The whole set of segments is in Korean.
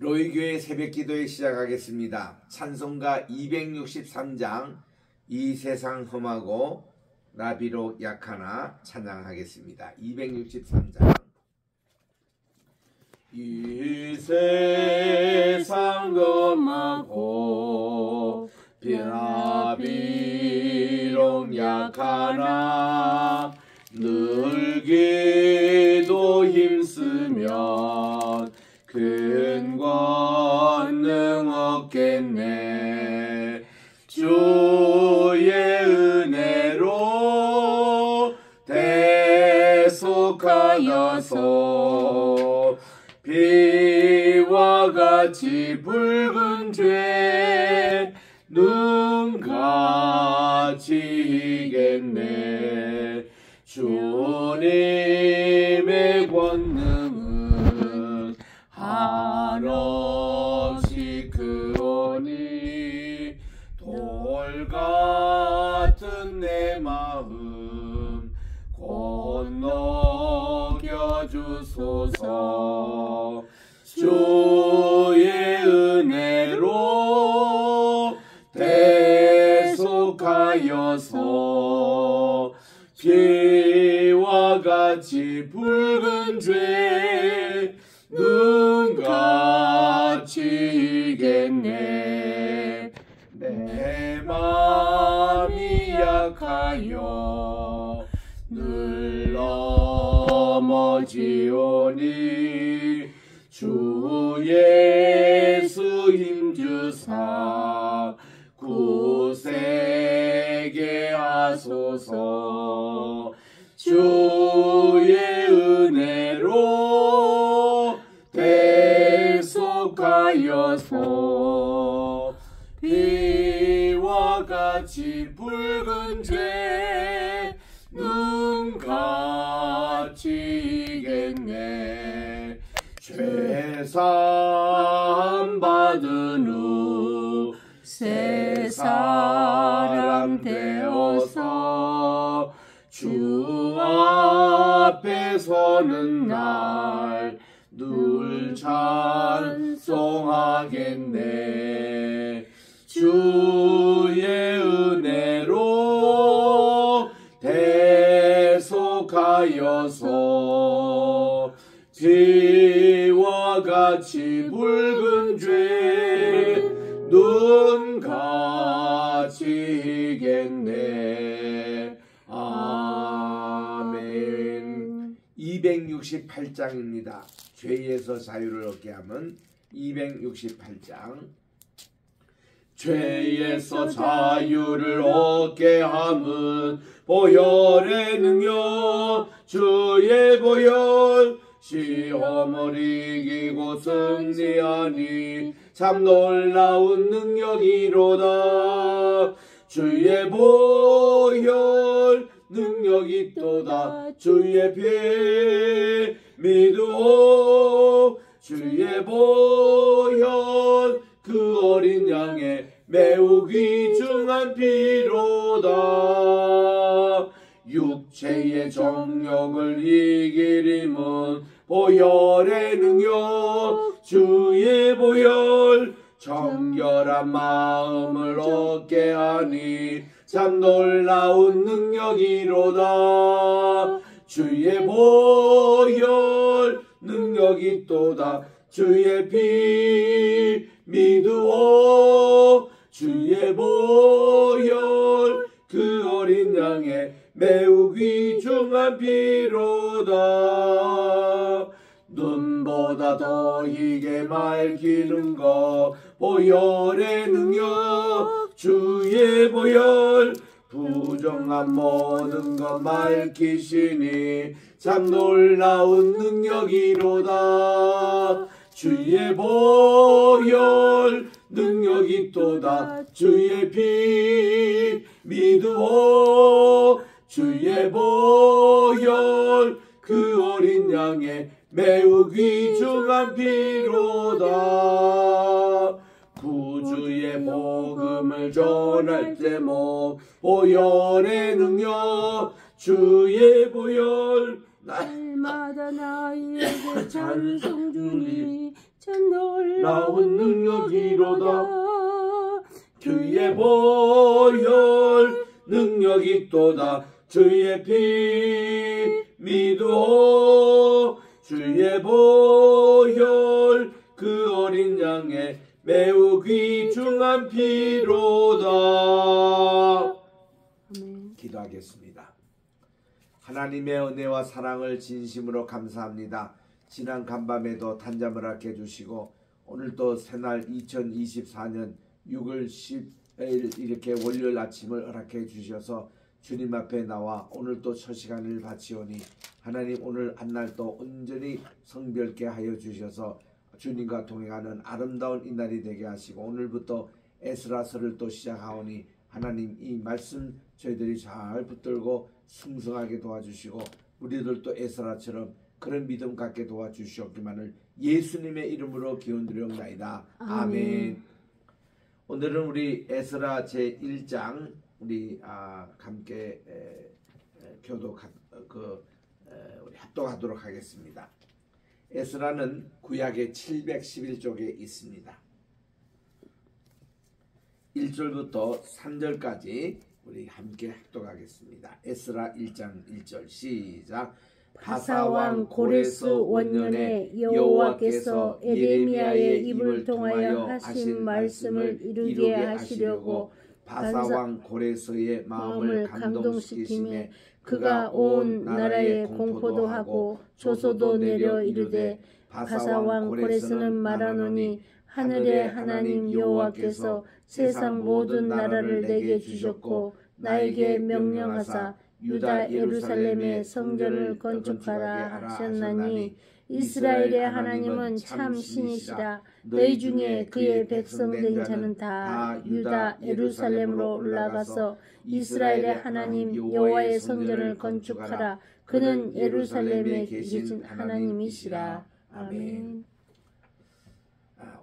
로이교회 새벽기도회 시작하겠습니다. 찬송가 263장 이 세상 험하고 나 비록 약하나 찬양하겠습니다. 263장 이 세상 험하고 나 비록 약하나 늘 기도 힘쓰면 큰 권능 얻겠네. 주의 은혜로 대속하여서 비와 같이 붉은 죄 눈같이 이겠네. 주님의 권능은 한없이 크오니 돌같은 내 마음 건너겨 주소서. 주의 은혜로 대속하여서 피와 같이 붉은 죄 눈같이 이겠네. 내 마음이 약하여 늘 넘어지오니 주 예수 힘주사 굳세게 하소서. 주의 은혜로 대속하여서 비와 같이 붉은 죄 눈같이 이겠네. 죄사함 받은 후 새 사람 되어서 주 앞에 서는 날 늘 찬송하겠네. 주의 은혜로 대속하여서 피와 같이 붉은 죄 눈같이 이겠네. 아멘. 268장입니다. 죄에서 자유를 얻게 함은 268장. 죄에서 자유를 얻게 함은 보혈의 능력 주의 보혈 시험을 이기고 승리하니 참 놀라운 능력이로다. 주의 보혈 능력이 또다. 주의 피 믿으오. 주의 보혈 그 어린 양의 매우 귀중한 피로다. 육체의 정욕을 이길 힘은 보혈의 능력 주의 보혈 정결한 마음을 얻게 하니 참 놀라운 능력이로다. 주의 보혈 능력이 또다. 주의 피 믿으오. 주의 보혈 그 어린 양의 매우 귀중한 피로다. 눈보다 더 희게 맑히는 것 보혈의 능력 주의 보혈 부정한 모든 것 맑히시니 참 놀라운 능력이로다. 주의 보혈 능력이 또다. 주의 피 믿으오. 주의 보혈 그 어린 양의 매우 귀중한 피로다. 구주의 복음을 전할 제목 보혈의 능력 주의 보혈 날마다 나에게 찬송 주니 참 놀라운 나온 능력이로다. 주의 보혈 능력이 또다. 주의 피 믿어. 주의 보혈 그 어린 양의 매우 귀중한 피로다. 아멘. 기도하겠습니다. 하나님의 은혜와 사랑을 진심으로 감사합니다. 지난 간밤에도 단잠을 하게 해주시고 오늘도 새날 2024년 6월 10일 이렇게 월요일 아침을 허락해 주셔서 주님 앞에 나와 오늘 또 첫 시간을 바치오니 하나님 오늘 한날도 온전히 성별케 하여 주셔서 주님과 동행하는 아름다운 이날이 되게 하시고 오늘부터 에스라서를 또 시작하오니 하나님 이 말씀 저희들이 잘 붙들고 승승하게 도와주시고 우리들도 에스라처럼 그런 믿음 갖게 도와주시옵기만을 예수님의 이름으로 기원드리옵나이다. 아멘. 오늘은 우리 에스라 제1장 우리 함께 우리 합독하도록 하겠습니다. 에스라는 구약의 711쪽에 있습니다. 1절부터 3절까지 우리 함께 합독하겠습니다. 에스라 1장 1절 시작. 바사왕 고레스 원년에 여호와께서 에레미야의 입을 통하여 하신 말씀을 이루게 하시려고 바사왕 고레스의 마음을 감동시키매 그가 온 나라에 공포도 하고 조소도 내려 이르되 바사왕 고레스는 말하노니 하늘의 하나님 여호와께서 세상 모든 나라를 내게 주셨고 나에게 명령하사 유다 예루살렘의 성전을 건축하라 하셨나니 이스라엘의 하나님은 참 신이시라. 너희 중에 그의 백성 된 자는 다 유다 예루살렘으로 올라가서 이스라엘의 하나님 여호와의 성전을 건축하라. 그는 예루살렘에 계신 하나님이시라. 아멘.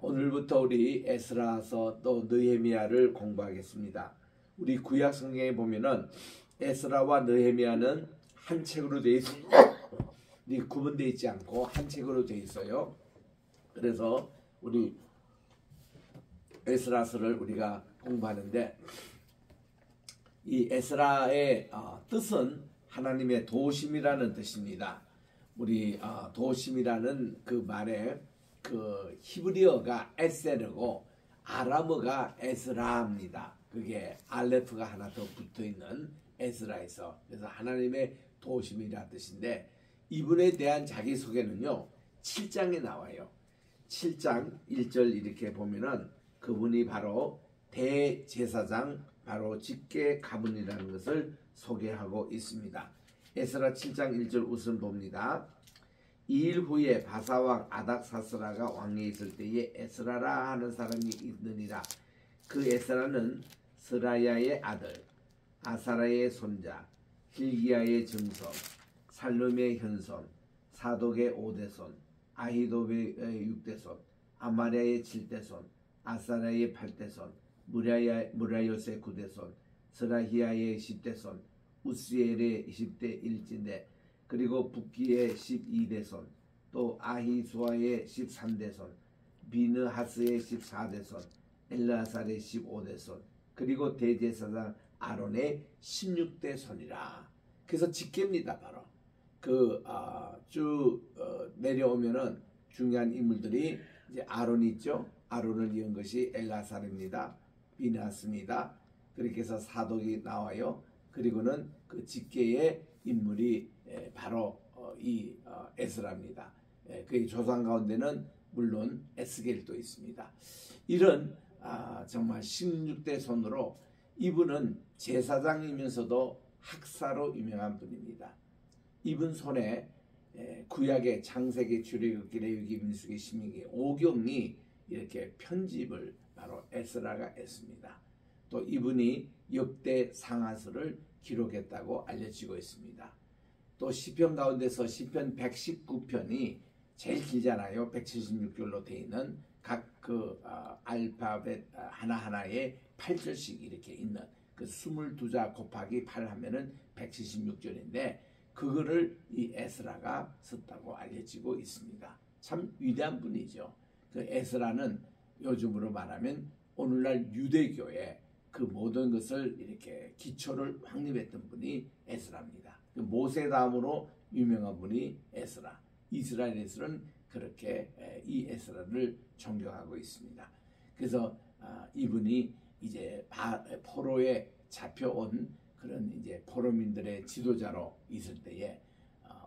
오늘부터 우리 에스라서 또 느헤미야를 공부하겠습니다. 우리 구약 성경에 보면은 에스라와 느헤미야는 한 책으로 되어 있습니다. 구분되어 있지 않고 한 책으로 되어 있어요. 그래서 우리 에스라서를 우리가 공부하는데 이 에스라의 뜻은 하나님의 도심이라는 뜻입니다. 우리 도심이라는 그 말에 그 히브리어가 에세르고 아람어가 에스라입니다. 그게 알레프가 하나 더 붙어있는 에스라에서 그래서 하나님의 도심이라 뜻인데 이분에 대한 자기소개는요 7장에 나와요. 7장 1절 이렇게 보면은 그분이 바로 대제사장 바로 직계 가문이라는 것을 소개하고 있습니다. 에스라 7장 1절 우선 봅니다. 2일 후에 바사왕 아닥사스라가 왕위에 있을 때에 에스라라 하는 사람이 있느니라. 그 에스라는 스라야의 아들 아사라의 손자 hil기야의 증손 살룸의 현손 사독의 5대손 아히도의 6대손 아마랴의 7대손 아사라의 8대손 무라요스의 9대손 스라히야의 10대손 우스엘의 10대 1진대 그리고 북기의 12대손 또 아히수아의 13대손 비느하스의 14대손 엘라살의 15대손 그리고 대제사장 아론의 16대손이라. 그래서 직계입니다. 바로 쭉 내려오면은 중요한 인물들이 이제 아론이 있죠. 아론을 이은 것이 엘라살입니다. 비느하스입니다. 그렇게 해서 사독이 나와요. 그리고는 그 직계의 인물이 바로 이 에스라입니다. 그 조상 가운데는 물론 에스겔도 있습니다. 이런 정말 16대 손으로 이분은 제사장이면서도 학사로 유명한 분입니다. 이분 손에 구약의 창세기, 출애굽기, 레위기, 민수기, 신명기 5경이 이렇게 편집을 바로 에스라가 했습니다. 또 이분이 역대 상하서를 기록했다고 알려지고 있습니다. 또 시편 가운데서 시편 119편이 제일 길잖아요. 176절로 되어 있는 각 그 알파벳 하나하나에 8절씩 이렇게 있는 그 22자 곱하기 8 하면은 176절인데 그거를 이 에스라가 썼다고 알려지고 있습니다. 참 위대한 분이죠. 그 에스라는 요즘으로 말하면 오늘날 유대교의 그 모든 것을 이렇게 기초를 확립했던 분이 에스라입니다. 그 모세 다음으로 유명한 분이 에스라. 이스라엘에서는 그렇게 이 에스라를 존경하고 있습니다. 그래서 이분이 이제 포로에 잡혀온 그런 이제 포로민들의 지도자로 있을 때에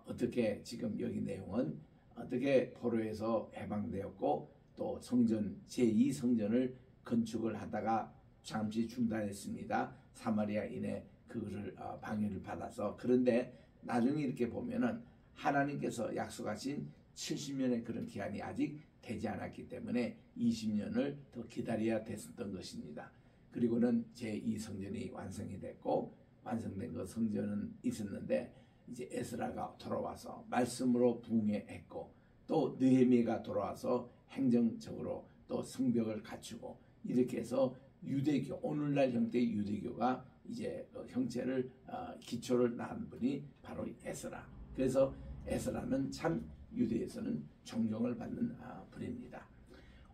어떻게 지금 여기 내용은 어떻게 포로에서 해방되었고 또 성전 제2성전을 건축을 하다가 잠시 중단했습니다. 사마리아인의 그거를 방해를 받아서. 그런데 나중에 이렇게 보면은 하나님께서 약속하신 70년의 그런 기한이 아직 되지 않았기 때문에 20년을 더 기다려야 됐었던 것입니다. 그리고는 제2성전이 완성이 됐고 완성된 그 성전은 있었는데 이제 에스라가 돌아와서 말씀으로 부흥했고 또 느헤미야가 돌아와서 행정적으로 또 성벽을 갖추고 이렇게 해서 유대교 오늘날 형태의 유대교가 이제 형체를 기초를 낳은 분이 바로 에스라. 그래서 에스라는 참 유대에서는 존경을 받는 분입니다.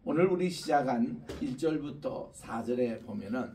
오늘 우리 시작한 1절부터 4절에 보면은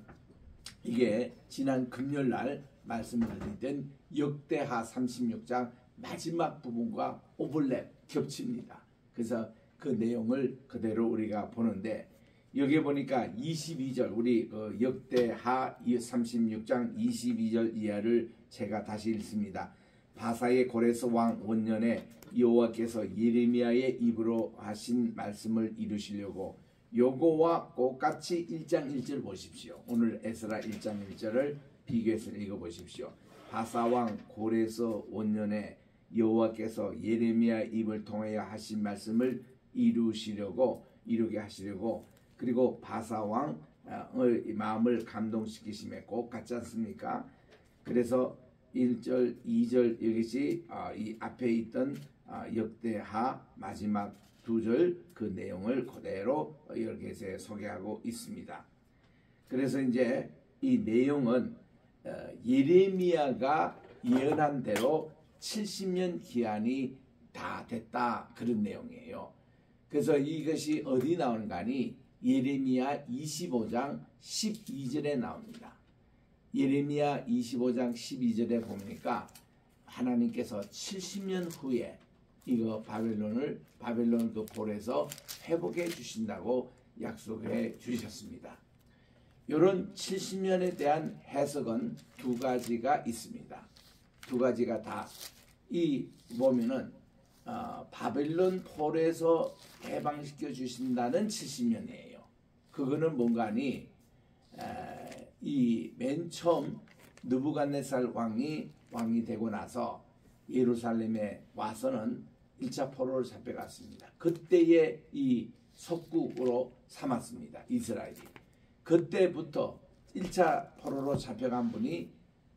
이게 지난 금요일날 말씀을 드리던 역대하 36장 마지막 부분과 오버랩 겹칩니다. 그래서 그 내용을 그대로 우리가 보는데 여기 보니까 22절 우리 역대하 36장 22절 이하를 제가 다시 읽습니다. 바사의 고레스 왕 원년에 여호와께서 예레미야의 입으로 하신 말씀을 이루시려고 요거와 똑같이 1장 1절 보십시오. 오늘 에스라 1장 1절을 비교해서 읽어보십시오. 바사 왕 고레스 원년에 여호와께서 예레미야 입을 통하여 하신 말씀을 이루게 하시려고 그리고 바사 왕의 마음을 감동시키심에 꼭 같지 않습니까? 그래서 1절, 2절 이것이 이 앞에 있던 역대하 마지막 2절 그 내용을 그대로 여기서 소개하고 있습니다. 그래서 이제 이 내용은 예레미야가 예언한 대로 70년 기한이 다 됐다 그런 내용이에요. 그래서 이것이 어디 나오는가 하니 예레미야 25장 12절에 나옵니다. 예레미야 25장 12절에 보니까 하나님께서 70년 후에 이거 바벨론을 그 볼에서 회복해 주신다고 약속해 주셨습니다. 이런 70년에 대한 해석은 두 가지가 있습니다. 두 가지가 다 이 보면은 바벨론 폴에서 해방시켜 주신다는 70년이에요. 그거는 뭔가 하니 이 맨 처음 느부갓네살 왕이 되고 나서 예루살렘에 와서는 1차 포로를 잡혀갔습니다. 그때의 이 속국으로 삼았습니다. 이스라엘이. 그때부터 1차 포로로 잡혀간 분이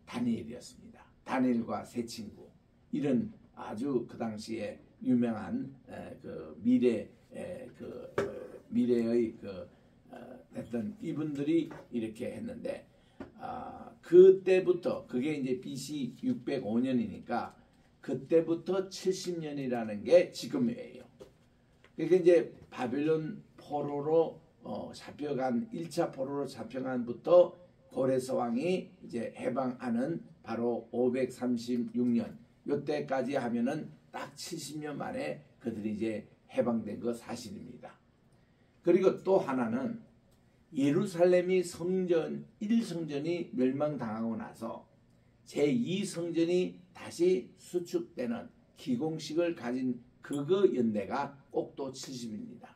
다니엘이었습니다. 다니엘과 세 친구. 이런 아주 그 당시에 유명한 그 미래의 했던 이분들이 이렇게 했는데 그때부터 그게 이제 BC 605년이니까 그때부터 70년이라는 게 지금이에요. 그러니까 이제 바벨론 포로로 잡혀간 1차 포로로 잡혀간부터 고레스 왕이 이제 해방하는 바로 536년 요때까지 하면은 딱 70년 만에 그들이 이제 해방된 거 사실입니다. 그리고 또 하나는 예루살렘이 성전 1성전이 멸망당하고 나서 제2성전이 다시 수축되는 기공식을 가진 그거 연대가 꼭 또 70입니다.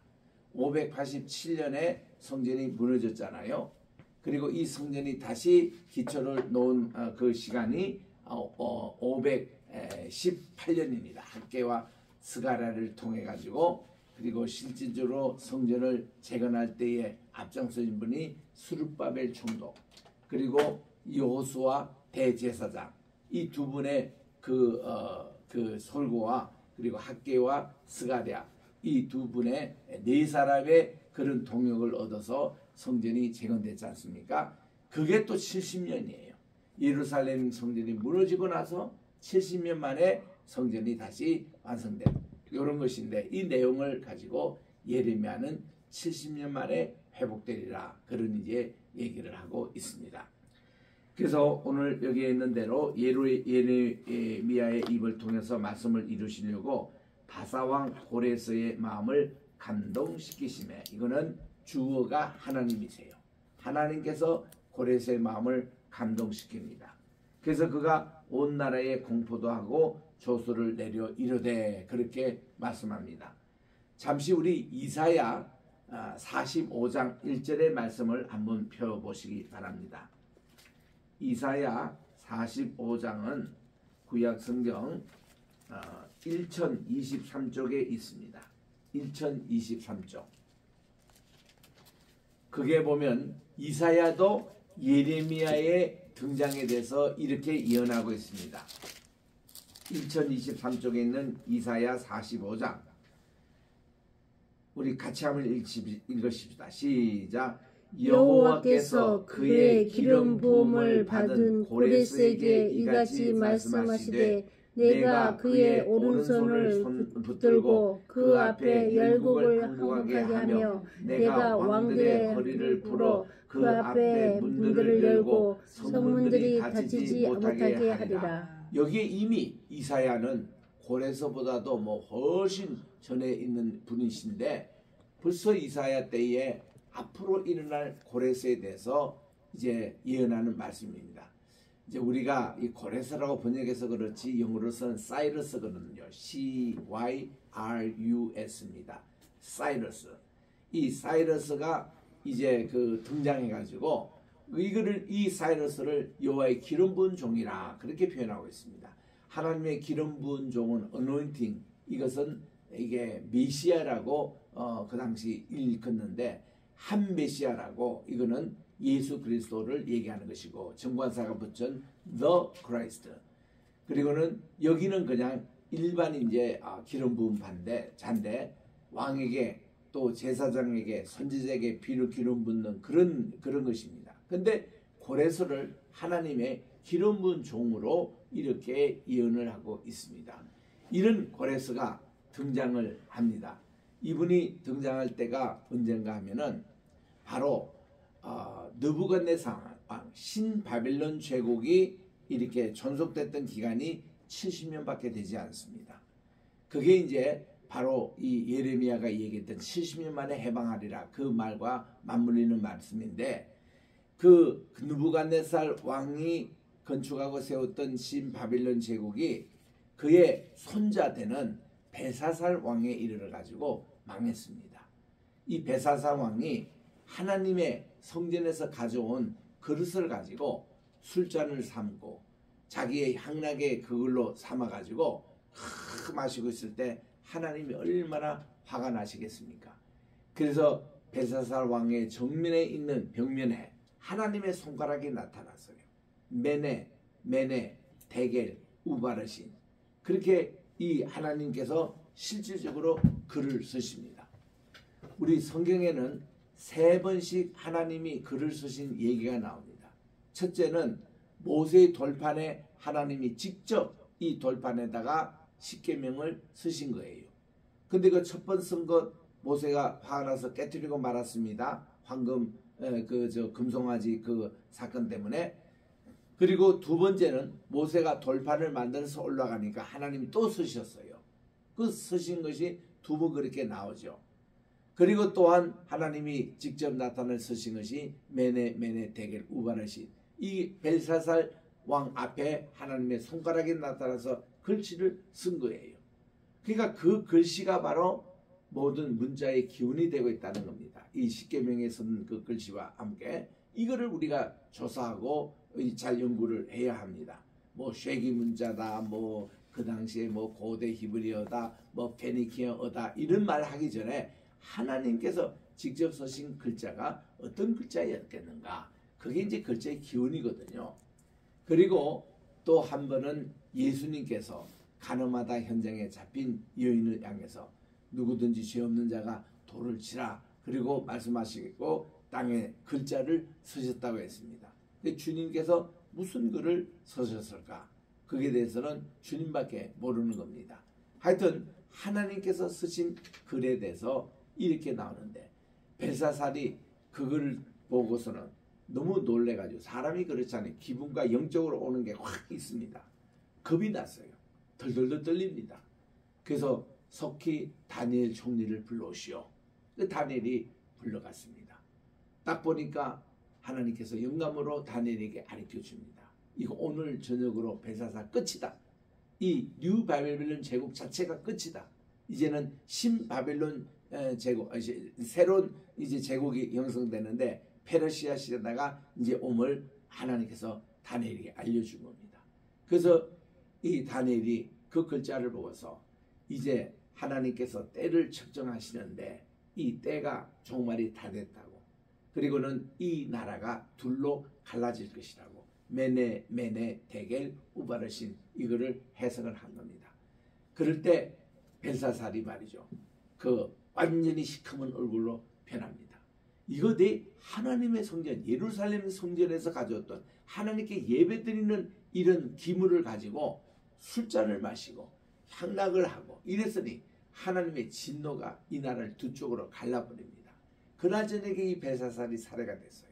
587년에 성전이 무너졌잖아요. 그리고 이 성전이 다시 기초를 놓은 그 시간이 518년입니다. 학개와 스가랴를 통해 가지고 그리고 실질적으로 성전을 재건할 때에 앞장서신 분이 스룹바벨 총독 그리고 여호수아 대제사장 이 두 분의 그 설교와 그리고 학개와 스가랴 이 두 분의 네 사람의 그런 동역을 얻어서 성전이 재건됐지 않습니까? 그게 또 70년이에요. 예루살렘 성전이 무너지고 나서 70년 만에 성전이 다시 완성된 이런 것인데 이 내용을 가지고 예레미야는 70년 만에 회복되리라, 그런 이제 얘기를 하고 있습니다. 그래서 오늘 여기에 있는 대로 예레미야의 입을 통해서 말씀을 이루시려고 바사왕 고레스의 마음을 감동시키시매, 이거는 주어가 하나님이세요. 하나님께서 고레스의 마음을 감동시킵니다. 그래서 그가 온 나라에 공포도 하고 조소를 내려 이르되, 그렇게 말씀합니다. 잠시 우리 이사야 45장 1절의 말씀을 한번 펴보시기 바랍니다. 이사야 45장은 구약 성경 1023쪽에 있습니다. 1023쪽. 그게 보면 이사야도 예레미야의 등장에 대해서 이렇게 예언하고 있습니다. 1023쪽에 있는 이사야 45장. 우리 같이 한번 읽으십시다. 시작. 여호와께서 그의 기름 부음을 받은 고레스에게 이같이 말씀하시되, 내가 그의 오른손을 붙들고 그 앞에 열국을 항복하게 하며 내가 왕들의 허리를 풀어 그 앞에 문들을 열고 성문들이 닫히지 못하게 하리라. 여기에 이미 이사야는 고레스보다도 훨씬 전에 있는 분이신데, 벌써 이사야 때에 앞으로 일어날 고레스에 대해서 이제 예언하는 말씀입니다. 이제 우리가 이 고레스라고 번역해서 그렇지 영어로서는 사이러스거든요. C-Y-R-U-S입니다. 사이러스. 이 사이러스가 이제 등장해가지고 이 사이러스를 여호와의 기름 부은 종이라 그렇게 표현하고 있습니다. 하나님의 기름 부은 종은 anointing, 이것은 이게 메시아라고 그 당시 일컫는데, 한 메시아라고, 이거는 예수 그리스도를 얘기하는 것이고, 정관사가 붙인 The Christ. 그리고는 여기는 그냥 일반 이제 기름 부은 잔데 왕에게 또 제사장에게 선지자에게 비를 기름 붓는 그런 것입니다. 근데 고레스를 하나님의 기름 부은 종으로 이렇게 예언을 하고 있습니다. 이런 고레스가 등장을 합니다. 이분이 등장할 때가 언젠가 하면은 바로 느부갓네살 왕, 신바빌론 제국이 이렇게 존속됐던 기간이 70년밖에 되지 않습니다. 그게 이제 바로 이 예레미야가 얘기했던 70년 만에 해방하리라, 그 말과 맞물리는 말씀인데, 그 느부갓네살 왕이 건축하고 세웠던 신바빌론 제국이 그의 손자 되는 벨사살 왕에 이르러 가지고 망했습니다. 이 벨사살 왕이 하나님의 성전에서 가져온 그릇을 가지고 술잔을 삼고 자기의 향락에 그걸로 삼아 가지고 마시고 있을 때 하나님이 얼마나 화가 나시겠습니까? 그래서 벨사살 왕의 정면에 있는 벽면에 하나님의 손가락이 나타났어요. 메네, 데겔, 우바르신. 그렇게 이 하나님께서 실질적으로 글을 쓰십니다. 우리 성경에는 3번씩 하나님이 글을 쓰신 얘기가 나옵니다. 첫째는 모세의 돌판에 하나님이 직접 이 돌판에다가 십계명을 쓰신 거예요. 근데 그 첫 번 쓴 것 모세가 화가 나서 깨뜨리고 말았습니다. 황금 금송아지 그 사건 때문에. 그리고 두 번째는 모세가 돌판을 만들어서 올라가니까 하나님이 또 쓰셨어요. 그 쓰신 것이 2번 그렇게 나오죠. 그리고 또한 하나님이 직접 나타나 쓰신 것이 메네 데겔 우바르신, 이 벨사살 왕 앞에 하나님의 손가락이 나타나서 글씨를 쓴 거예요. 그러니까 그 글씨가 바로 모든 문자의 기운이 되고 있다는 겁니다. 이 십계명에 쓴 그 글씨와 함께 이거를 우리가 조사하고 잘 연구를 해야 합니다. 뭐 쉐기 문자다, 뭐 그 당시에 뭐 고대 히브리어다, 뭐 페니키어어다, 이런 말 하기 전에 하나님께서 직접 쓰신 글자가 어떤 글자였겠는가, 그게 이제 글자의 기운이거든요. 그리고 또 한 번은 예수님께서 가늠하다 현장에 잡힌 여인을 향해서 누구든지 죄 없는 자가 돌을 치라, 그리고 말씀하시고 땅에 글자를 쓰셨다고 했습니다. 근데 주님께서 무슨 글을 쓰셨을까? 그게 대해서는 주님밖에 모르는 겁니다. 하여튼 하나님께서 쓰신 글에 대해서 이렇게 나오는데 벨사살이 그걸 보고서는 너무 놀래가지고 사람이 그렇잖아요. 기분과 영적으로 오는 게 확 있습니다. 겁이 났어요. 덜덜덜 떨립니다. 그래서 속히 다니엘 총리를 불러오시오. 그 다니엘이 불러갔습니다. 딱 보니까 하나님께서 영감으로 다니엘에게 가르쳐 줍니다. 이거 오늘 저녁으로 벨사살 끝이다. 이 뉴 바벨론 제국 자체가 끝이다. 이제는 신 바벨론 제국, 새로운 이제 제국이 형성되는데 페르시아 시대다가 이제 옴을 하나님께서 다니엘에게 알려준 겁니다. 그래서 이 다니엘이 그 글자를 보고서 이제 하나님께서 때를 측정하시는데 이 때가 종말이 다 됐다고. 그리고는 이 나라가 둘로 갈라질 것이라고. 메네 데겔 우바르신 이거를 해석을 한 겁니다. 그럴 때 벨사살이 말이죠. 그 완전히 시커먼 얼굴로 변합니다. 이것이 하나님의 성전 예루살렘 성전에서 가져왔던 하나님께 예배드리는 이런 기물을 가지고 술잔을 마시고 향락을 하고 이랬으니 하나님의 진노가 이 나라를 두 쪽으로 갈라버립니다. 그날 저녁에 이 벨사살이 살해가 됐어요.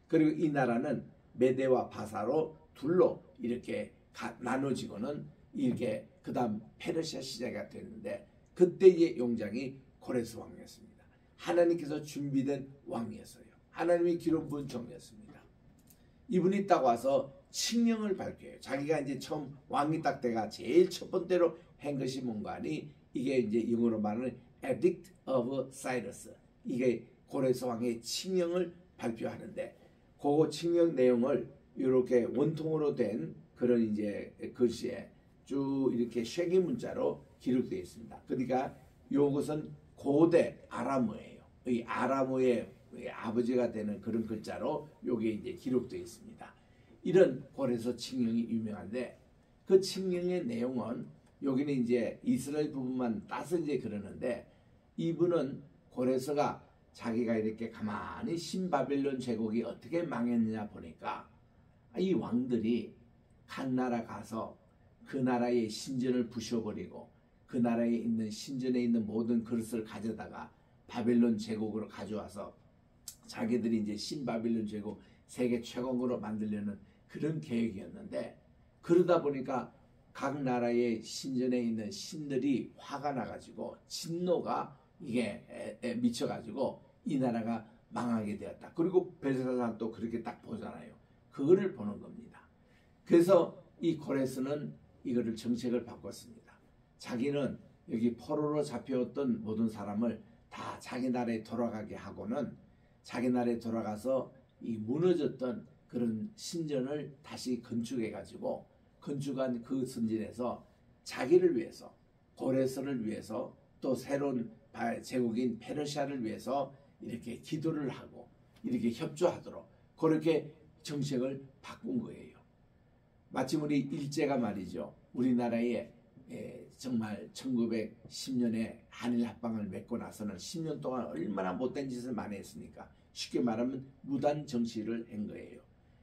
그리고 이 나라는 메대와 바사로 둘로 이렇게 나눠지고는 이렇게 그 다음 페르시아 시대가 됐는데 그때의 용장이 고레스 왕이었습니다. 하나님께서 준비된 왕이었어요. 하나님의 기름 부은 종이었습니다. 이분이 딱 와서 칙령을 발표해요. 자기가 이제 처음 왕이 딱 때가 제일 첫 번째로 한 것이 뭔가 하니 이게 이제 영어로 말하는 Edict of Cyrus. 이게 고레스 왕의 칙령을 발표하는데 그 칙령 내용을 이렇게 원통으로 된 그런 이제 글씨에 쭉 이렇게 쉐기 문자로 기록되어 있습니다. 그러니까 이것은 고대 아람어예요. 이 아람어의 아버지가 되는 그런 글자로 이게 이제 기록되어 있습니다. 이런 고레스 칙령이 유명한데 그 칙령의 내용은 여기는 이제 이스라엘 부분만 따서 이제 그러는데 이분은 고레스가 자기가 이렇게 가만히 신바벨론 제국이 어떻게 망했느냐 보니까 이 왕들이 각 나라 가서 그 나라의 신전을 부셔버리고 그 나라에 있는 신전에 있는 모든 그릇을 가져다가 바벨론 제국으로 가져와서 자기들이 이제 신바벨론 제국 세계 최강으로 만들려는 그런 계획이었는데 그러다 보니까 각 나라의 신전에 있는 신들이 화가 나가지고 진노가 이게 미쳐가지고 이 나라가 망하게 되었다. 그리고 벨사살은 또 그렇게 딱 보잖아요. 그거를 보는 겁니다. 그래서 이 고레스는 이거를 정책을 바꿨습니다. 자기는 여기 포로로 잡혀왔던 모든 사람을 다 자기 나라에 돌아가게 하고는 자기 나라에 돌아가서 이 무너졌던 그런 신전을 다시 건축해가지고 건축한 그 선진에서 자기를 위해서 고레스를 위해서 또 새로운 제국인 페르시아를 위해서 이렇게 기도를 하고 이렇게 협조하도록 그렇게 정책을 바꾼 거예요. 마침 우리 일제가 말이죠. 우리나라에 정말 1910년에 한일 합방을 맺고 나서는 10년 동안 얼마나 못된 짓을 많이 했습니까? 쉽게 말하면 무단 정치를 한 거예요.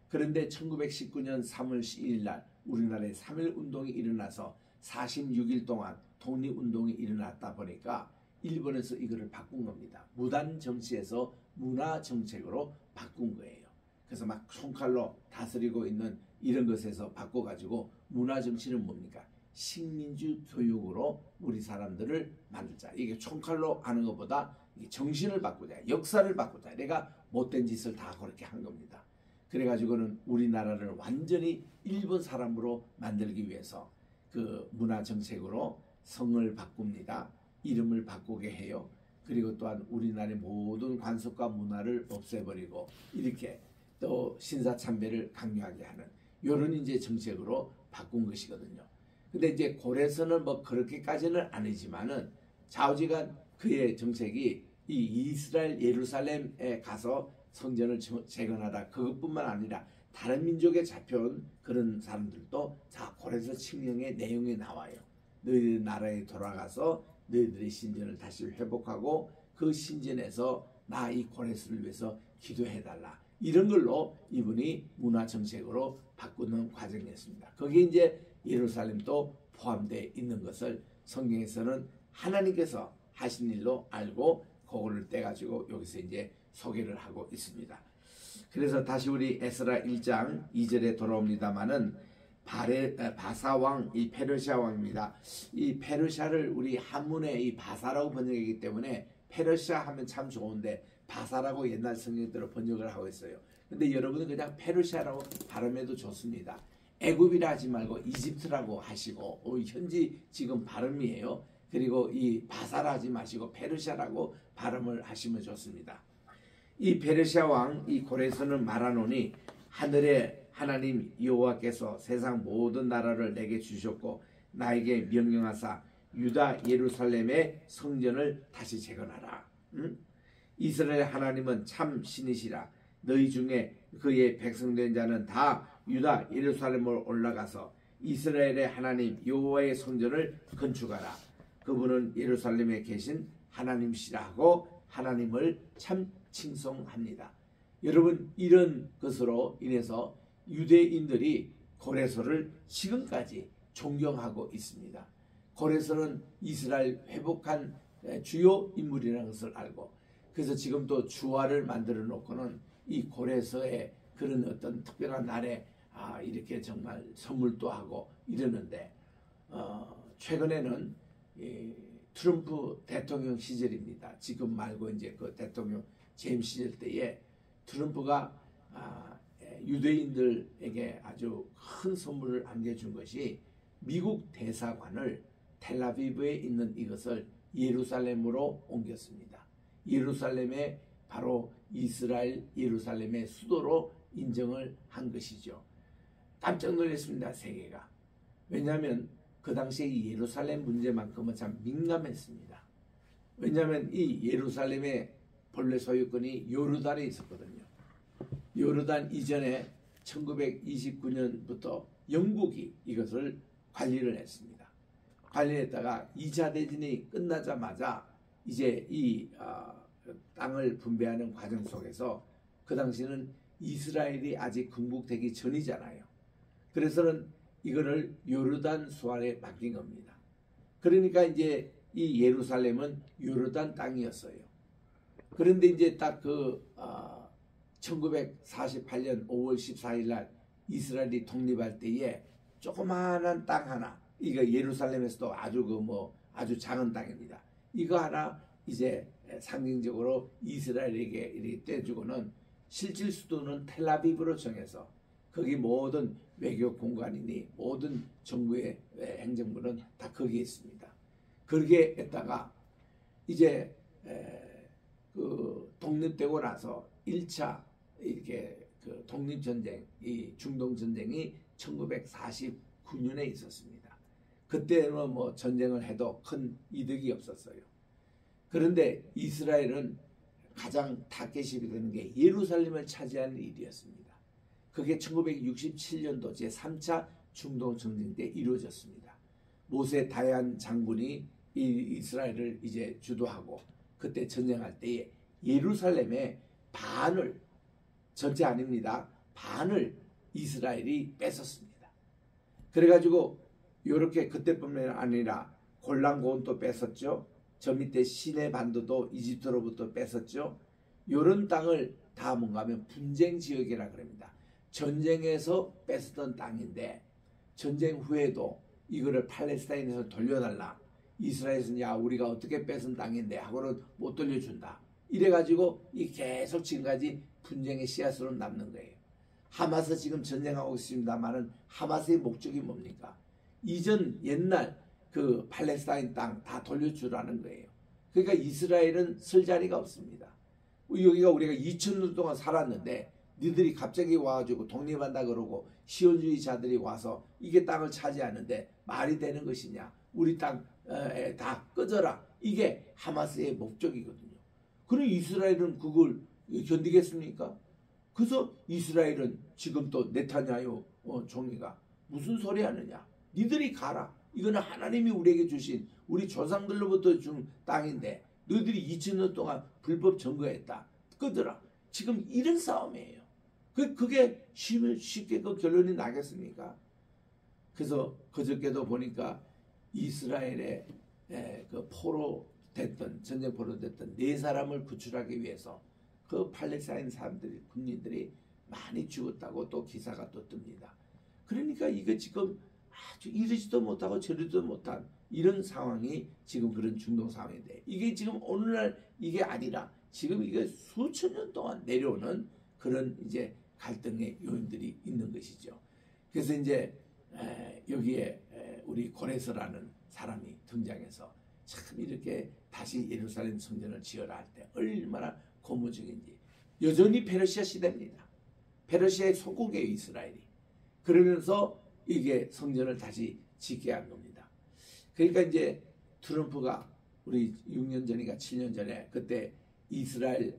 그런데 1919년 3월 12일 날 우리나라에 3.1 운동이 일어나서 46일 동안 독립운동이 일어났다 보니까 일본에서 이거를 바꾼 겁니다. 무단 정치에서 문화 정책으로 바꾼 거예요. 그래서 막 손칼로 다스리고 있는 이런 것에서 바꿔가지고 문화 정치는 뭡니까? 식민주 교육으로 우리 사람들을 만들자. 이게 총칼로 하는 것보다 정신을 바꾸자. 역사를 바꾸자. 내가 못된 짓을 다 그렇게 한 겁니다. 그래가지고는 우리나라를 완전히 일본 사람으로 만들기 위해서 그 문화 정책으로 성을 바꿉니다. 이름을 바꾸게 해요. 그리고 또한 우리나라의 모든 관습과 문화를 없애버리고 이렇게 또 신사참배를 강요하게 하는 이런 이제 정책으로 바꾼 것이거든요. 근데 이제 고레스는 뭐 그렇게까지는 아니지만은 좌우지간 그의 정책이 이 이스라엘 예루살렘에 가서 성전을 재건하다 그것뿐만 아니라 다른 민족에 잡혀온 그런 사람들도 다 고레스 칙령의 내용에 나와요. 너희들 나라에 돌아가서 너희들의 신전을 다시 회복하고 그 신전에서 나 이 고레스를 위해서 기도해달라. 이런 걸로 이분이 문화 정책으로 바꾸는 과정이었습니다. 거기에 이제 예루살렘도 포함되어 있는 것을 성경에서는 하나님께서 하신 일로 알고 그거를 떼가지고 여기서 이제 소개를 하고 있습니다. 그래서 다시 우리 에스라 1장 2절에 돌아옵니다마는 바사왕, 이 페르시아 왕입니다. 이 페르시아를 우리 한문에 이 바사라고 번역하기 때문에 페르시아 하면 참 좋은데 바사라고 옛날 성경대로 번역을 하고 있어요. 근데 여러분은 그냥 페르시아라고 발음해도 좋습니다. 애굽이라 하지 말고 이집트라고 하시고 현지 지금 발음이에요. 그리고 이 바사라 하지 마시고 페르시아라고 발음을 하시면 좋습니다. 이 페르시아 왕 이 고레스는 말하노니 하늘의 하나님 여호와께서 세상 모든 나라를 내게 주셨고 나에게 명령하사 유다 예루살렘의 성전을 다시 재건하라. 이스라엘 하나님은 참 신이시라. 너희 중에 그의 백성된 자는 다 유다 예루살렘으로 올라가서 이스라엘의 하나님 여호와의 성전을 건축하라. 그분은 예루살렘에 계신 하나님이시라 하고 하나님을 참 칭송합니다. 여러분, 이런 것으로 인해서 유대인들이 고레스를 지금까지 존경하고 있습니다. 고레스는 이스라엘 회복한 주요 인물이라는 것을 알고, 그래서 지금 또 주화를 만들어 놓고는 이 고레스의 그런 어떤 특별한 날에 이렇게 정말 선물도 하고 이러는데, 최근에는 트럼프 대통령 시절입니다. 지금 말고 이제 그 대통령 재임 시절 때에 트럼프가 유대인들에게 아주 큰 선물을 안겨준 것이 미국 대사관을 텔아비브에 있는 이것을 예루살렘으로 옮겼습니다. 예루살렘에 바로 이스라엘 예루살렘의 수도로 인정을 한 것이죠. 깜짝 놀랐습니다. 세계가. 왜냐하면 그 당시에 이 예루살렘 문제만큼은 참 민감했습니다. 왜냐하면 이 예루살렘의 본래 소유권이 요르단에 있었거든요. 요르단 이전에 1929년부터 영국이 이것을 관리를 했습니다. 관리했다가 2차 대전이 끝나자마자 이제 이 땅을 분배하는 과정 속에서 그 당시는 이스라엘이 아직 건국되기 전이잖아요. 그래서는 이거를 요르단 수할에 맡긴 겁니다. 그러니까 이제 이 예루살렘은 요르단 땅이었어요. 그런데 이제 딱 그 1948년 5월 14일 날 이스라엘이 독립할 때에 조그마한 땅 하나, 이거 예루살렘에서도 아주 작은 땅입니다. 이거 하나 이제 상징적으로 이스라엘에게 이렇게 떼주고는 실질 수도는 텔아비브로 정해서 거기 모든 외교 공간이니 모든 정부의 행정부는 다 거기에 있습니다. 그렇게 했다가 이제 그 독립되고 나서 1차 이렇게 그 독립전쟁, 이 중동전쟁이 1949년에 있었습니다. 그때는 뭐 전쟁을 해도 큰 이득이 없었어요. 그런데 이스라엘은 가장 타겟이 되는 게 예루살렘을 차지하는 일이었습니다. 그게 1967년도 제3차 중동전쟁 때 이루어졌습니다. 모세 다얀 장군이 이스라엘을 이제 주도하고 그때 전쟁할 때에 예루살렘의 반을, 전체 아닙니다, 반을 이스라엘이 뺏었습니다. 그래가지고 이렇게 그때뿐만 아니라 골란고원도 뺏었죠. 저 밑에 시내 반도도 이집트로부터 뺏었죠. 이런 땅을 다 뭔가 하면 분쟁 지역이라 그럽니다. 전쟁에서 뺏었던 땅인데 전쟁 후에도 이거를 팔레스타인에서 돌려달라. 이스라엘에서는 야 우리가 어떻게 뺏은 땅인데 하고는 못 돌려준다. 이래가지고 이 계속 지금까지 분쟁의 씨앗으로 남는 거예요. 하마스 지금 전쟁하고 있습니다만은 하마스의 목적이 뭡니까? 이전 옛날 그 팔레스타인 땅 다 돌려주라는 거예요. 그러니까 이스라엘은 쓸 자리가 없습니다. 여기가 우리가 2000년 동안 살았는데 니들이 갑자기 와가지고 독립한다 그러고 시온주의자들이 와서 이게 땅을 차지하는데 말이 되는 것이냐? 우리 땅 다 꺼져라. 이게 하마스의 목적이거든요. 그럼 이스라엘은 그걸 견디겠습니까? 그래서 이스라엘은 지금 또 네타냐후 총리가 무슨 소리 하느냐? 니들이 가라. 이거는 하나님이 우리에게 주신 우리 조상들로부터 준 땅인데 너희들이 2000년 동안 불법 점거했다. 꺼져라. 지금 이런 싸움이에요. 그게 쉽게 그 결론이 나겠습니까? 그래서 그저께도 보니까 이스라엘의 그 포로 됐던 전쟁포로 됐던 네 사람을 구출하기 위해서 그 팔레스타인 사람들이 군인들이 많이 죽었다고 또 기사가 또 뜹니다. 그러니까 이거 지금 아주 이러지도 못하고 저러지도 못한 이런 상황이 지금 그런 중동 상황인데 이게 지금 오늘날 이게 아니라 지금 이게 수천 년 동안 내려오는 그런 이제 갈등의 요인들이 있는 것이죠. 그래서 이제 여기에 우리 고레스라는 사람이 등장해서 참 이렇게 다시 예루살렘 성전을 지어라 할 때 얼마나 고무적인지. 여전히 페르시아 시대입니다. 페르시아의 속국이에요, 이스라엘이. 그러면서 이게 성전을 다시 짓게 한 겁니다. 그러니까 이제 트럼프가 우리 6년 전인가 7년 전에 그때 이스라엘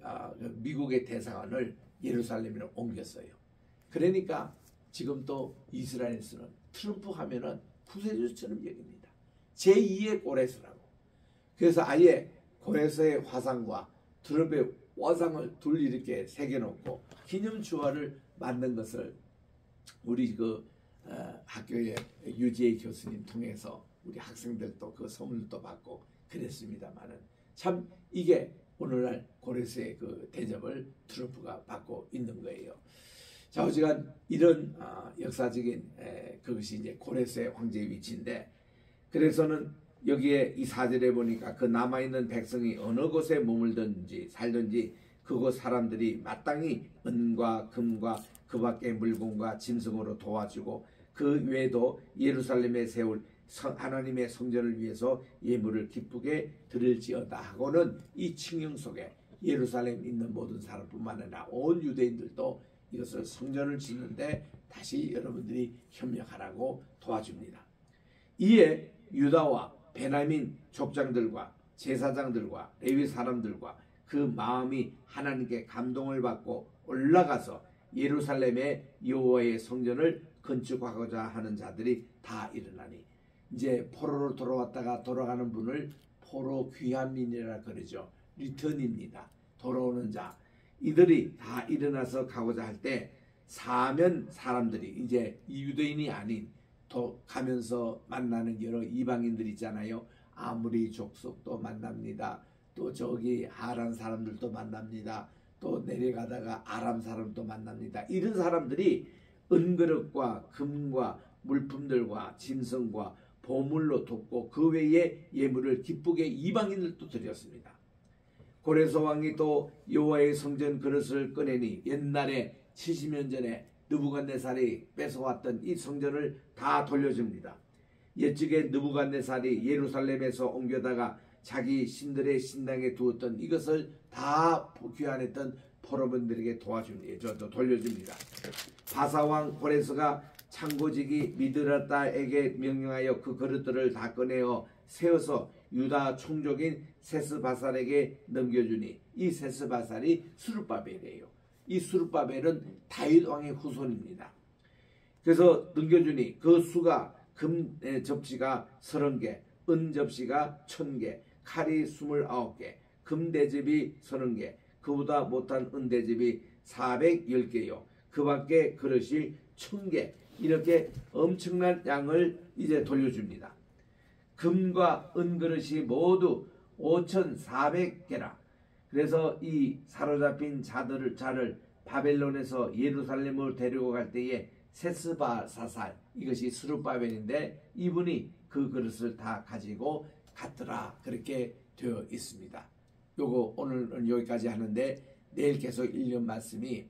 미국의 대사관을 예루살렘으로 옮겼어요. 그러니까 지금 또 이스라엘에서는 트럼프 하면은 구세주처럼 여깁니다. 제2의 고레스라고. 그래서 아예 고레스의 화상과 트럼프의 화상을 둘 이렇게 새겨놓고 기념주화를 만든 것을 우리 그 학교의 유지혜 교수님 통해서 우리 학생들도 그 선물도 받고 그랬습니다만은 참 이게 오늘날 고레스의 그 대접을 트럼프가 받고 있는 거예요. 자, 어지간 이런 역사적인 그것이 이제 고레스의 황제의 위치인데, 그래서는 여기에 이 4절에 보니까 그 남아있는 백성이 어느 곳에 머물든지 살든지 그곳 사람들이 마땅히 은과 금과 그 밖의 물건과 짐승으로 도와주고 그 외에도 예루살렘에 세울 하나님의 성전을 위해서 예물을 기쁘게 드릴지어다 하고는 이 칙령 속에 예루살렘에 있는 모든 사람뿐만 아니라 온 유대인들도 이것을 성전을 짓는데 다시 여러분들이 협력하라고 도와줍니다. 이에 유다와 베냐민 족장들과 제사장들과 레위 사람들과 그 마음이 하나님께 감동을 받고 올라가서 예루살렘의 여호와의 성전을 건축하고자 하는 자들이 다 일어나니, 이제 포로로 돌아왔다가 돌아가는 분을 포로 귀환민이라 그러죠. 리턴입니다. 돌아오는 자. 이들이 다 일어나서 가고자 할 때 사면 사람들이 이제 유대인이 아닌 또 가면서 만나는 여러 이방인들 있잖아요. 아무리 족속도 만납니다. 또 저기 하란 사람들도 만납니다. 또 내려가다가 아람 사람도 만납니다. 이런 사람들이 은그릇과 금과 물품들과 짐승과 보물로 돕고 그 외에 예물을 기쁘게 이방인들도 드렸습니다. 고레스 왕이 또 여호와의 성전 그릇을 꺼내니 옛날에 70년 전에 느부갓네살이 뺏어왔던 이 성전을 다 돌려줍니다. 옛적에 느부갓네살이 예루살렘에서 옮겨다가 자기 신들의 신당에 두었던 이것을 다 귀환했던 포로분들에게 도와줍니다. 돌려줍니다. 바사왕 고레스가 창고지기 미드라다에게 명령하여 그 그릇들을 다 꺼내어 세워서 유다 총족인 세스바살에게 넘겨주니, 이 세스바살이 수르바벨이에요. 이 수르바벨은 다윗 왕의 후손입니다. 그래서 넘겨주니 그 수가 금 접시가 30개, 은 접시가 1000개, 칼이 29개, 금 대접이 30개, 그보다 못한 은 대접이 410개요. 그 밖에 그릇이 1000개, 이렇게 엄청난 양을 이제 돌려줍니다. 금과 은 그릇이 모두 5400개라. 그래서 이 사로잡힌 자를 바벨론에서 예루살렘으로 데리고 갈 때에 세스바사살, 이것이 스룹바벨인데 이분이 그 그릇을 다 가지고 갔더라, 그렇게 되어 있습니다. 요거 오늘은 여기까지 하는데 내일 계속 1년 말씀이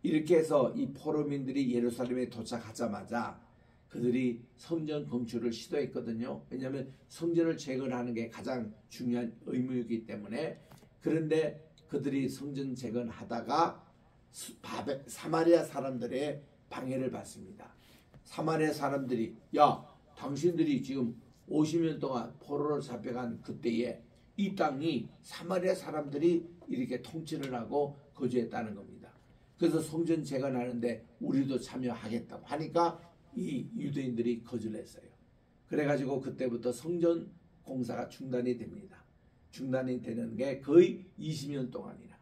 이렇게 해서 이 포로민들이 예루살렘에 도착하자마자 그들이 성전 건축을 시도했거든요. 왜냐하면 성전을 재건하는 게 가장 중요한 의무이기 때문에. 그런데 그들이 성전 재건하다가 사마리아 사람들의 방해를 받습니다. 사마리아 사람들이, 야, 당신들이 지금 50년 동안 포로로 잡혀간 그때에 이 땅이 사마리아 사람들이 이렇게 통치를 하고 거주했다는 겁니다. 그래서 성전 재건하는데 우리도 참여하겠다고 하니까 이 유대인들이 거절을 했어요. 그래가지고 그때부터 성전 공사가 중단이 됩니다. 중단이 되는 게 거의 20년 동안이나.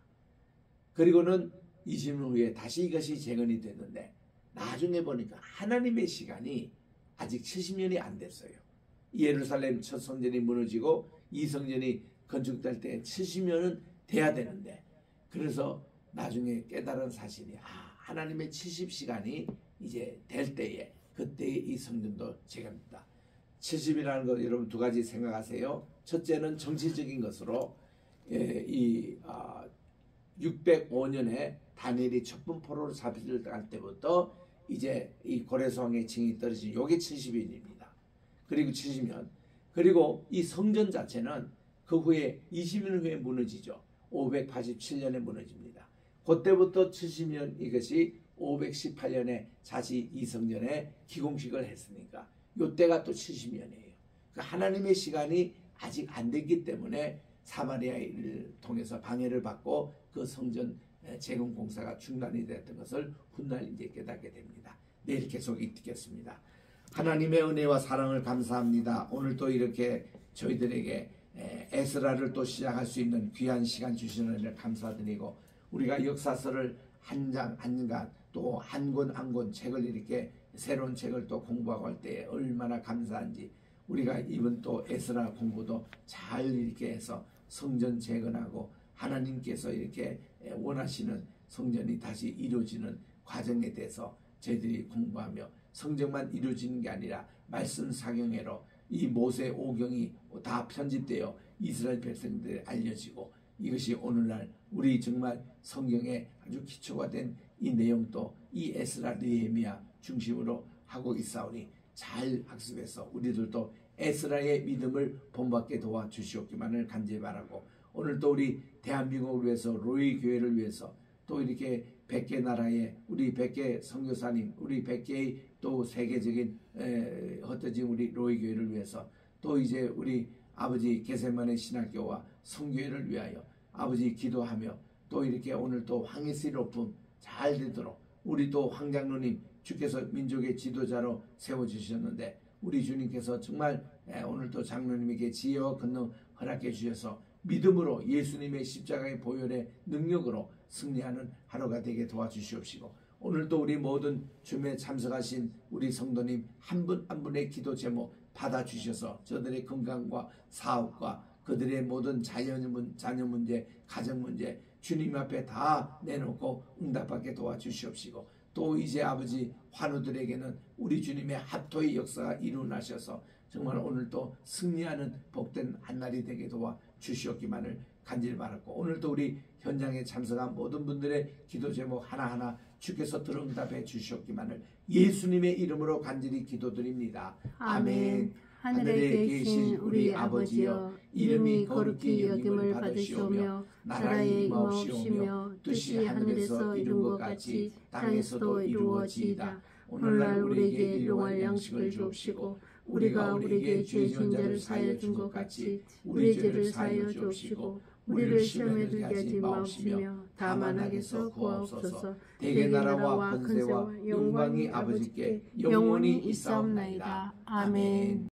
그리고는 20년 후에 다시 이것이 재건이 됐는데 나중에 보니까 하나님의 시간이 아직 70년이 안 됐어요. 예루살렘 첫 성전이 무너지고 이 성전이 건축될 때 70년은 돼야 되는데, 그래서 나중에 깨달은 사실이 하나님의 70시간이 이제 될 때에 그때 이 성전도 재건합니다. 70이라는 거 여러분 두 가지 생각하세요. 첫째는 정치적인 것으로 605년에 다니엘이 첩분포로로 잡힐 때부터 이제 이 고레성의 징이 떨어진 요게 70년입니다. 그리고 70년. 그리고 이 성전 자체는 그 후에 20년 후에 무너지죠. 587년에 무너집니다. 그때부터 70년 이것이 518년에 다시 이 성전에 기공식을 했으니까 요때가 또 70년이에요. 그러니까 하나님의 시간이 아직 안 됐기 때문에 사마리아를 통해서 방해를 받고 그 성전 재건 공사가 중단이 됐던 것을 훗날 이제 깨닫게 됩니다. 내일 계속 읽겠습니다. 하나님의 은혜와 사랑을 감사합니다. 오늘 또 이렇게 저희들에게 에스라를 또 시작할 수 있는 귀한 시간 주시는 은혜를 감사드리고, 우리가 역사서를 한 장 한 권 또 한 권 한 권 책을 이렇게 새로운 책을 또 공부하고 할 때 얼마나 감사한지, 우리가 이번 또 에스라 공부도 잘 이렇게 해서 성전 재건하고 하나님께서 이렇게 원하시는 성전이 다시 이루어지는 과정에 대해서 저희들이 공부하며, 성전만 이루어지는 게 아니라 말씀 사경회로 이 모세 오경이 다 편집되어 이스라엘 백성들에 알려지고, 이것이 오늘날 우리 정말 성경에 아주 기초가 된 이 내용도 이 에스라 느헤미야 중심으로 하고 있사오니 잘 학습해서 우리들도 에스라의 믿음을 본받게 도와주시옵기만을 간절히 바라고, 오늘 또 우리 대한민국을 위해서 로이 교회를 위해서 또 이렇게 100개 나라의 우리 100개 선교사님, 우리 100개의 또 세계적인 흩어진 우리 로이 교회를 위해서, 또 이제 우리 아버지 게세마네 신학교와 성교회를 위하여 아버지 기도하며, 또 이렇게 오늘 또 황해시 높음 잘 되도록 우리 또 황장로님 주께서 민족의 지도자로 세워주셨는데, 우리 주님께서 정말 오늘 또 장로님에게 지혜와 권능 허락해 주셔서 믿음으로 예수님의 십자가의 보혈의 능력으로 승리하는 하루가 되게 도와주시옵시고, 오늘도 우리 모든 줌에 참석하신 우리 성도님 한 분 한 분의 기도 제목 받아주셔서 저들의 건강과 사업과 그들의 모든 자녀 문제, 가정 문제 주님 앞에 다 내놓고 응답받게 도와주시옵시고, 또 이제 아버지 환우들에게는 우리 주님의 합토의 역사가 일어나셔서 정말 오늘도 승리하는 복된 한날이 되게 도와주시옵기만을 간절히 바랐고, 오늘도 우리 현장에 참석한 모든 분들의 기도 제목 하나하나 주께서 들어 응답해 주시옵기만을 예수님의 이름으로 간절히 기도드립니다. 아멘. 하늘에 계신 우리 아버지여, 이름이 거룩히 여김을 받으시오며 나라의 임하옵시오며 뜻이 하늘에서 이룬 것 같이 땅에서도 이루어지이다. 오늘날 우리에게 일용할 양식을 주옵시고, 우리가 우리에게 죄 지은 자를 사하여 준 것 같이 우리 죄를 사하여 주옵시고, 우리를 시험에 들게 하지 마옵시며 다만 악에서 구하옵소서. 대개 나라와 권세와 영광이 아버지께 영원히 있사옵나이다. 아멘.